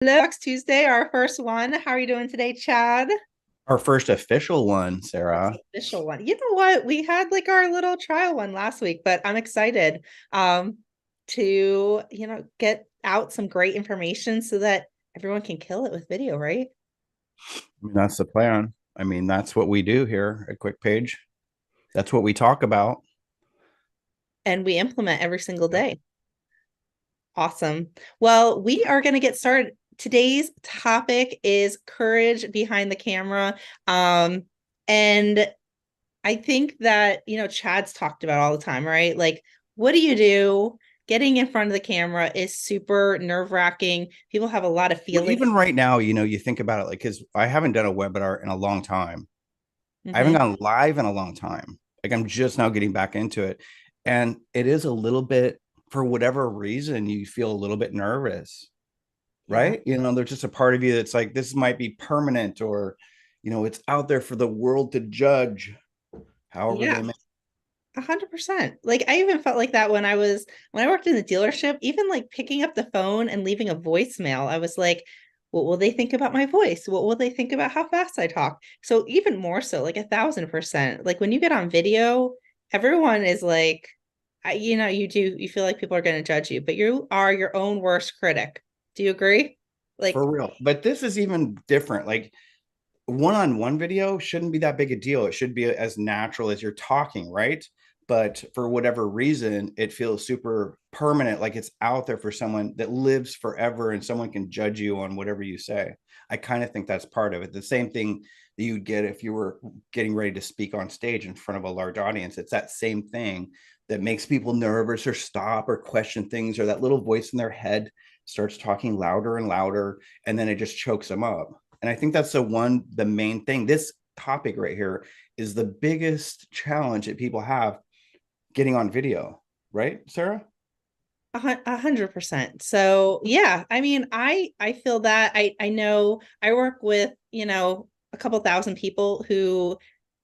Hello, Next Tuesday, our first one. How are you doing today, Chad? Our first official one, First Sarah. official one. You know what? We had like our little trial one last week, but I'm excited to, get out some great information so that everyone can kill it with video, right? I mean, that's the plan. I mean, that's what we do here at Quick Page. That's what we talk about. And we implement every single day. Awesome. Well, we are going to get started. Today's topic is courage behind the camera. And I think that, Chad's talked about all the time, right? Like, what do you do? Getting in front of the camera is super nerve-wracking. People have a lot of Well, feelings. even right now, you think about it like, because I haven't done a webinar in a long time. I haven't Hmm. gone live in a long time. Like, I'm just now getting back into it. And it is a little bit, for whatever reason, you feel a little bit nervous, Yeah. right? There's just a part of you that's like, this might be permanent or, it's out there for the world to judge however Yeah. they may. 100%. Like I even felt like that when I worked in the dealership, even like picking up the phone and leaving a voicemail, I was like, what will they think about my voice? What will they think about how fast I talk? So even more so, like 1,000%. Like when you get on video, everyone is like, you feel like people are going to judge you, but you are your own worst critic. Do you agree? Like, For real. But this is even different. Like one-on-one video shouldn't be that big a deal. It should be as natural as you're talking, right? But for whatever reason, it feels super permanent, like it's out there for someone that lives forever and someone can judge you on whatever you say. I kind of think that's part of it. The same thing that you'd get if you were getting ready to speak on stage in front of a large audience. It's that same thing that makes people nervous or stop or question things, or that little voice in their head starts talking louder and louder, and then it just chokes them up. And I think that's the main thing. This topic right here is the biggest challenge that people have getting on video, right, Sarah? 100%. So yeah, I mean, I feel that I know I work with, a couple thousand people who,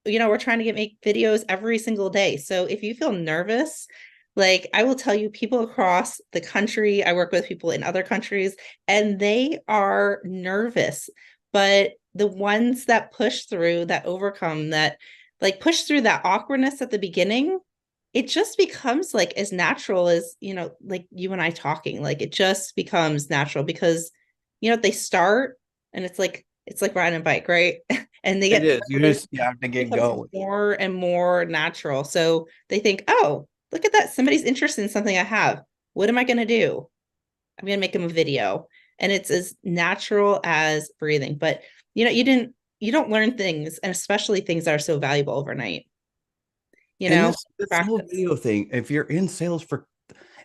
we're trying to make videos every single day. So if you feel nervous, like I will tell you, people across the country, I work with people in other countries, and they are nervous. But the ones that push through, that overcome that, like push through that awkwardness at the beginning, it just becomes like as natural as, like you and I talking. Like it just becomes natural because, they start and it's like riding a bike, right? And they It get is. You have to get becomes going. more and more natural. So they think, oh, look at that. Somebody's interested in something I have. What am I going to do? I'm going to make them a video. And it's as natural as breathing. But, you don't learn things, and especially things that are so valuable overnight, And this whole practice. video thing, if you're in sales for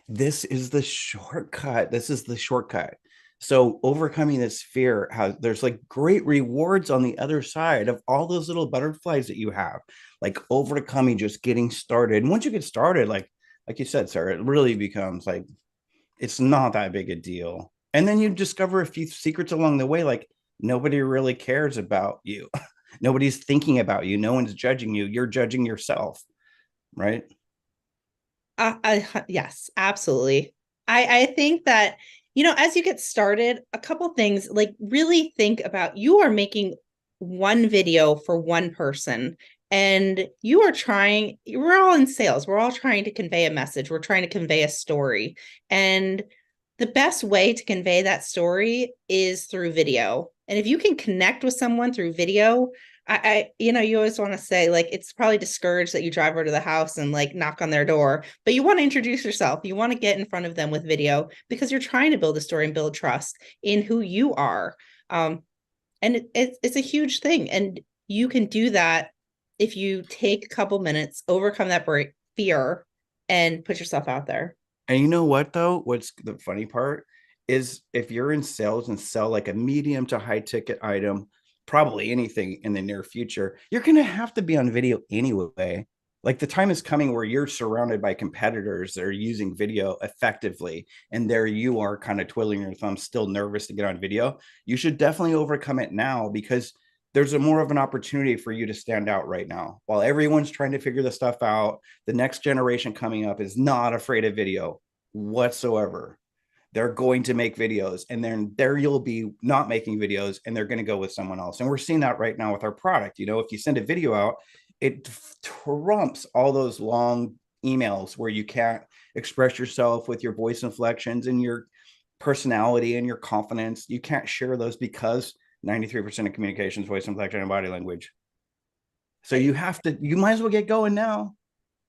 this is the shortcut. This is the shortcut. So overcoming this fear, how there's like great rewards on the other side of all those little butterflies that you have, like overcoming just getting started. And once you get started, like you said, Sarah, it really becomes like it's not that big a deal. And then you discover a few secrets along the way, like nobody really cares about you. Nobody's thinking about you. No one's judging you. You're judging yourself, right? Yes, absolutely. I think that, as you get started, a couple things, like really think about, you are making one video for one person, and we're all in sales. We're all trying to convey a message. We're trying to convey a story. And the best way to convey that story is through video. And if you can connect with someone through video, you always want to say, like, it's probably discouraged that you drive over to the house and like knock on their door, but you want to introduce yourself. You want to get in front of them with video because you're trying to build a story and build trust in who you are. Um, and it's a huge thing. And you can do that if you take a couple minutes, overcome that fear, and put yourself out there. And you know what though? What's the funny part is if you're in sales and sell like a medium to high ticket item, probably anything in the near future, you're going to have to be on video anyway. Like the time is coming where you're surrounded by competitors that are using video effectively, and there you are kind of twiddling your thumbs, still nervous to get on video. You should definitely overcome it now because there's a more of an opportunity for you to stand out right now. While everyone's trying to figure this stuff out, the next generation coming up is not afraid of video whatsoever. they're going to make videos, and then there you'll be not making videos and they're going to go with someone else. And we're seeing that right now with our product. You know, if you send a video out, it trumps all those long emails where you can't express yourself with your voice inflections and your personality and your confidence. You can't share those because 93% of communications voice inflection and body language. So you might as well get going now.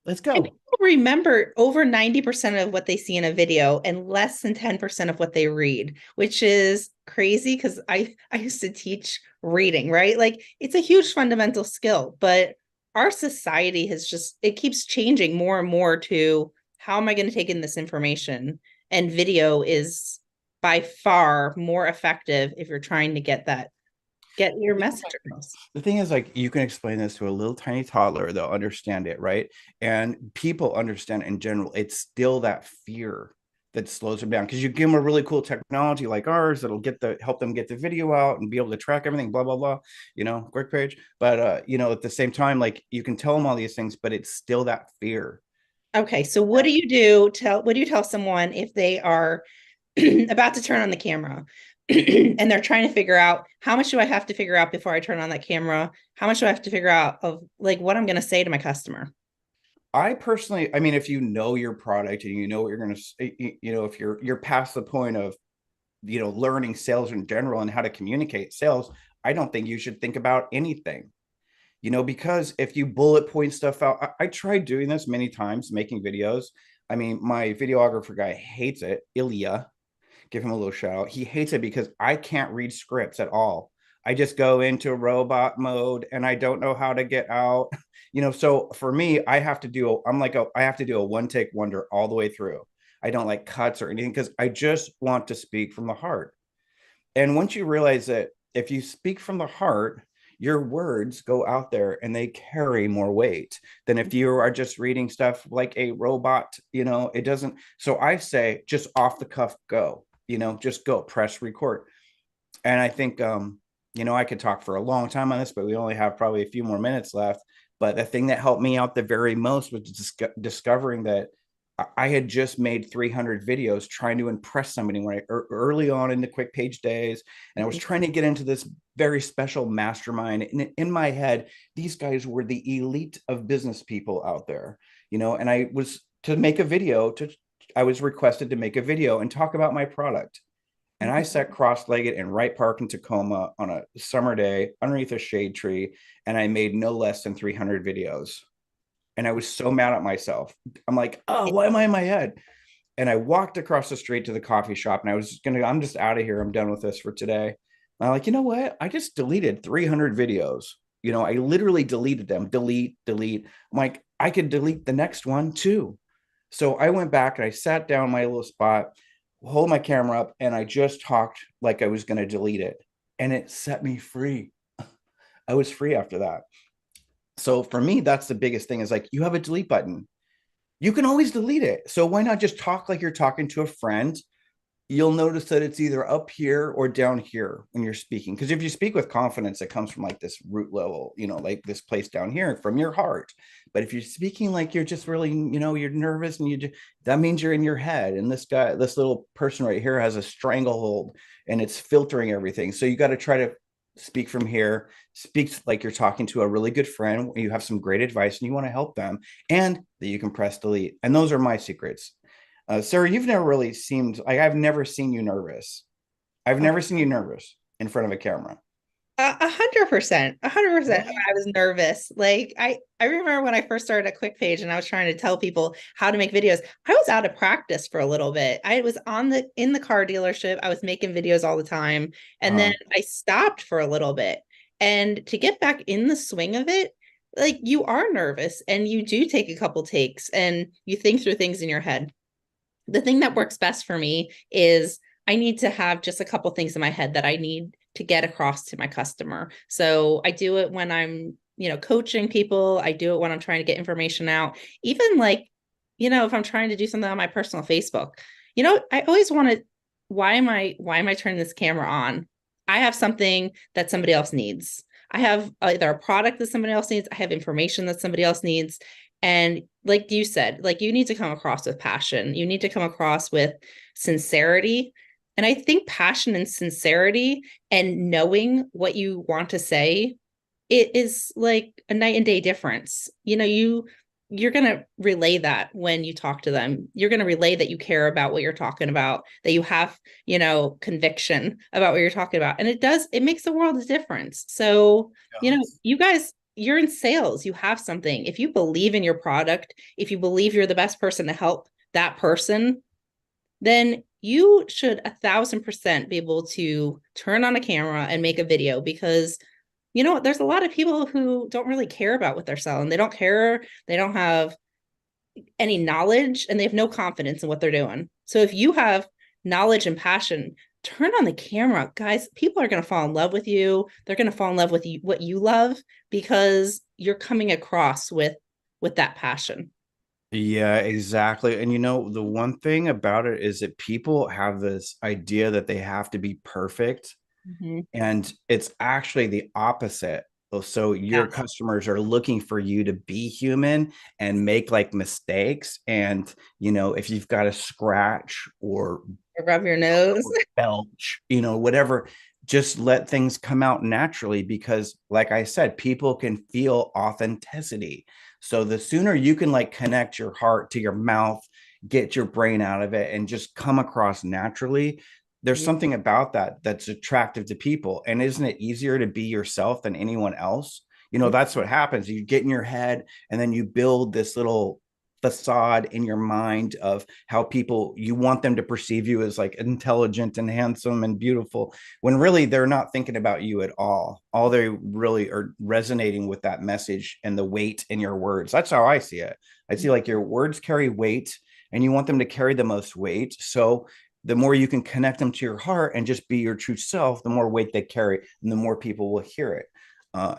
Let's And go. people remember over 90% of what they see in a video and less than 10% of what they read, which is crazy because I used to teach reading, right? Like it's a huge fundamental skill, but our society has just, it keeps changing more and more to how am I going to take in this information? And video is by far more effective if you're trying to get your message across. The thing is, like, you can explain this to a little tiny toddler, they'll understand it, right? And people understand in general, it's still that fear that slows them down, because you give them a really cool technology like ours that'll help them get the video out and be able to track everything, blah blah blah, quick page. But at the same time, like, you can tell them all these things, but it's still that fear. Okay, so what do you tell someone if they are about to turn on the camera and they're trying to figure out how much do I have to figure out before I turn on that camera? How much do I have to figure out of like what I'm going to say to my customer? I personally, I mean, if you know your product and you know what you're going to, if you're past the point of, learning sales in general and how to communicate sales, I don't think you should think about anything, because if you bullet point stuff out, I tried doing this many times, making videos. I mean, my videographer guy hates it. Ilya, give him a little shout out. He hates it because I can't read scripts at all. I just go into robot mode and I don't know how to get out. So for me, I have to do a one take wonder all the way through. I don't like cuts or anything because I just want to speak from the heart. And once you realize that if you speak from the heart, your words go out there and they carry more weight than if you are just reading stuff like a robot. It doesn't. So I say just off the cuff, go, just go, press record. And I think, I could talk for a long time on this, but we only have probably a few more minutes left. But the thing that helped me out the very most was discovering that I had just made 300 videos trying to impress somebody early on in the quick page days. And I was trying to get into this very special mastermind. And in my head, these guys were the elite of business people out there, and I was requested to make a video and talk about my product. And I sat cross-legged in Wright Park in Tacoma on a summer day underneath a shade tree, and I made no less than 300 videos. And I was so mad at myself. I'm like, oh, why am I in my head? And I walked across the street to the coffee shop, and I'm just out of here. I'm done with this for today. And I'm like, you know what? I just deleted 300 videos. I literally deleted them, delete, delete. I'm like, I could delete the next one too. So I went back and I sat down in my little spot, hold my camera up, and I just talked like I was going to delete it. And it set me free. I was free after that. So for me, that's the biggest thing, is like, you have a delete button. You can always delete it. So why not just talk like you're talking to a friend? You'll notice that it's either up here or down here when you're speaking. Because if you speak with confidence, it comes from like this root level, like this place down here from your heart. But if you're speaking like you're just really, you're nervous and that means you're in your head. And this little person right here has a stranglehold and it's filtering everything. So you got to try to speak from here, speak like you're talking to a really good friend. You have some great advice and you want to help them, and that you can press delete. And those are my secrets. Sarah, you've never really seemed like, I've never seen you nervous. I've never seen you nervous in front of a camera. 100%, 100%. Really? I was nervous. Like I remember when I first started a quick page and I was trying to tell people how to make videos. I was out of practice for a little bit. I was in the car dealership. I was making videos all the time. And then Uh, I stopped for a little bit. And to get back in the swing of it, like you are nervous and you do take a couple takes and you think through things in your head. The thing that works best for me is I need to have just a couple things in my head that I need to get across to my customer. So I do it when I'm, coaching people. I do it when I'm trying to get information out. Even like, if I'm trying to do something on my personal Facebook, I always want to, why am I turning this camera on? I have something that somebody else needs. I have either a product that somebody else needs. I have information that somebody else needs. And like you said, like you need to come across with passion. You need to come across with sincerity. And I think passion and sincerity and knowing what you want to say, it is like a night and day difference. You're going to relay that when you talk to them. You're going to relay that you care about what you're talking about, that you have, conviction about what you're talking about. And it makes the world a difference. So, you guys, you're in sales, you have something. If you believe in your product, if you believe you're the best person to help that person, then you should 1,000% be able to turn on a camera and make a video, because there's a lot of people who don't really care about what they're selling. They don't care. They don't have any knowledge, and they have no confidence in what they're doing. So if you have knowledge and passion, turn on the camera, guys. People are going to fall in love with you. They're going to fall in love with you, what you love, because you're coming across with that passion. Yeah, exactly. And the one thing about it is that people have this idea that they have to be perfect, Mm-hmm. and it's actually the opposite. So your Yes. customers are looking for you to be human and make like mistakes. And, if you've got a scratch Rub your nose. or belch, whatever, just let things come out naturally, because like I said, people can feel authenticity. So the sooner you can like connect your heart to your mouth, get your brain out of it and just come across naturally, there's something about that that's attractive to people. And isn't it easier to be yourself than anyone else? That's what happens. You get in your head and then you build this little facade in your mind of how people, you want them to perceive you as like intelligent and handsome and beautiful, when really they're not thinking about you at all they really are resonating with that message and the weight in your words. That's how I see it. I see like your words carry weight, and you want them to carry the most weight. So the more you can connect them to your heart and just be your true self, the more weight they carry and the more people will hear it.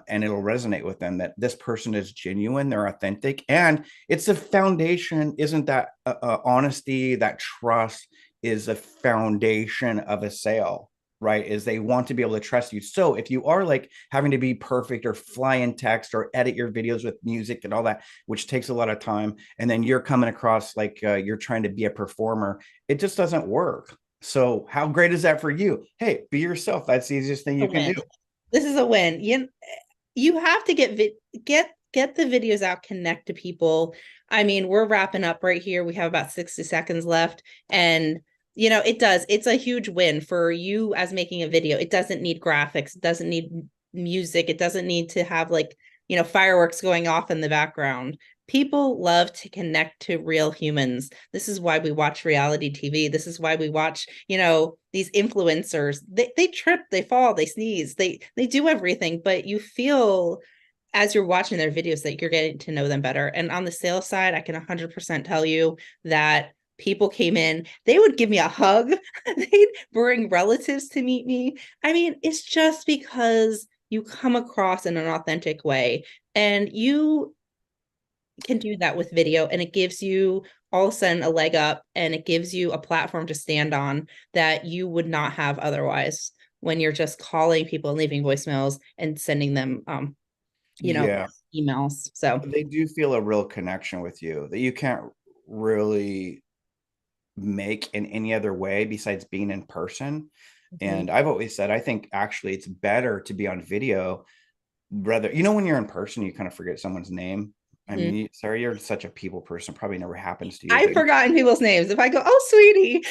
And it'll resonate with them that this person is genuine, they're authentic, and it's a foundation. Isn't that honesty, that trust is a foundation of a sale, right? Is they want to be able to trust you. So if you are like having to be perfect or fly in text or edit your videos with music and all that, which takes a lot of time, and then you're coming across like you're trying to be a performer, it just doesn't work. So how great is that for you? Hey, be yourself. That's the easiest thing A you can do. win. This is a win. You have to get the videos out, connect to people. I mean, we're wrapping up right here. We have about 60 seconds left, and it's a huge win for you as making a video. It doesn't need graphics, it doesn't need music, it doesn't need to have like, fireworks going off in the background. People love to connect to real humans. This is why we watch reality TV. This is why we watch, these influencers. They trip, they fall, they sneeze, they do everything, but you feel as you're watching their videos that you're getting to know them better. And on the sales side, I can 100% tell you that people came in, they would give me a hug, they'd bring relatives to meet me. I mean, it's just because you come across in an authentic way, and you can do that with video, and it gives you all of a sudden a leg up, and it gives you a platform to stand on that you would not have otherwise when you're just calling people and leaving voicemails and sending them you know Yeah, emails. So they do feel a real connection with you that you can't really make in any other way besides being in person. mhm, And I've always said, I think actually it's better to be on video rather, when you're in person, you kind of forget someone's name. I mhm. mean, sorry, you're such a people person, probably never happens to you, I've but forgotten people's names. If I go, oh, sweetie,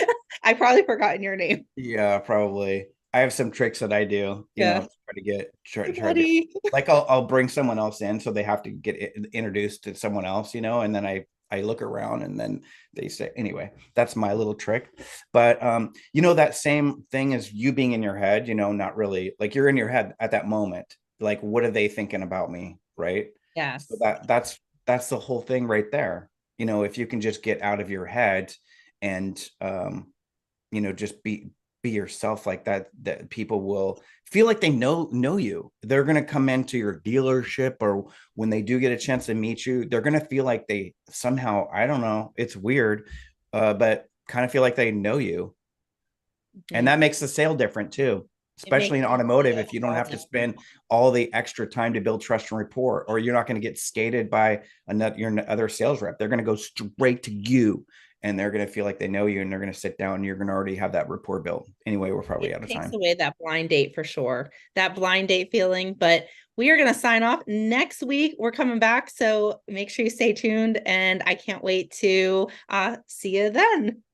I probably forgotten your name. yeah, probably. I have some tricks that I do, Yeah. to try to get Hey, try to buddy. like I'll bring someone else in so they have to get introduced to someone else, and then I look around and then they say anyway, that's my little trick. But that same thing as you being in your head, not really like you're in your head at that moment. Like what are they thinking about me, right? So Yes. that's the whole thing right there. If you can just get out of your head and just be yourself like that, that people will feel like they know you. They're going to come into your dealership, or when they do get a chance to meet you, they're going to feel like they somehow, I don't know, it's weird, but kind of feel like they know you. And Mhm. that makes the sale different too, It makes especially in automotive. If you don't all have to different. spend all the extra time to build trust and rapport, or you're not going to get skated by another your other sales rep. They're going to go straight to you, and they're going to feel like they know you, and they're going to sit down and you're going to already have that rapport built. Anyway, we're probably It out of takes time. away that blind date for sure, that blind date feeling. But we are going to sign off next week. We're coming back. So make sure you stay tuned. And I can't wait to see you then.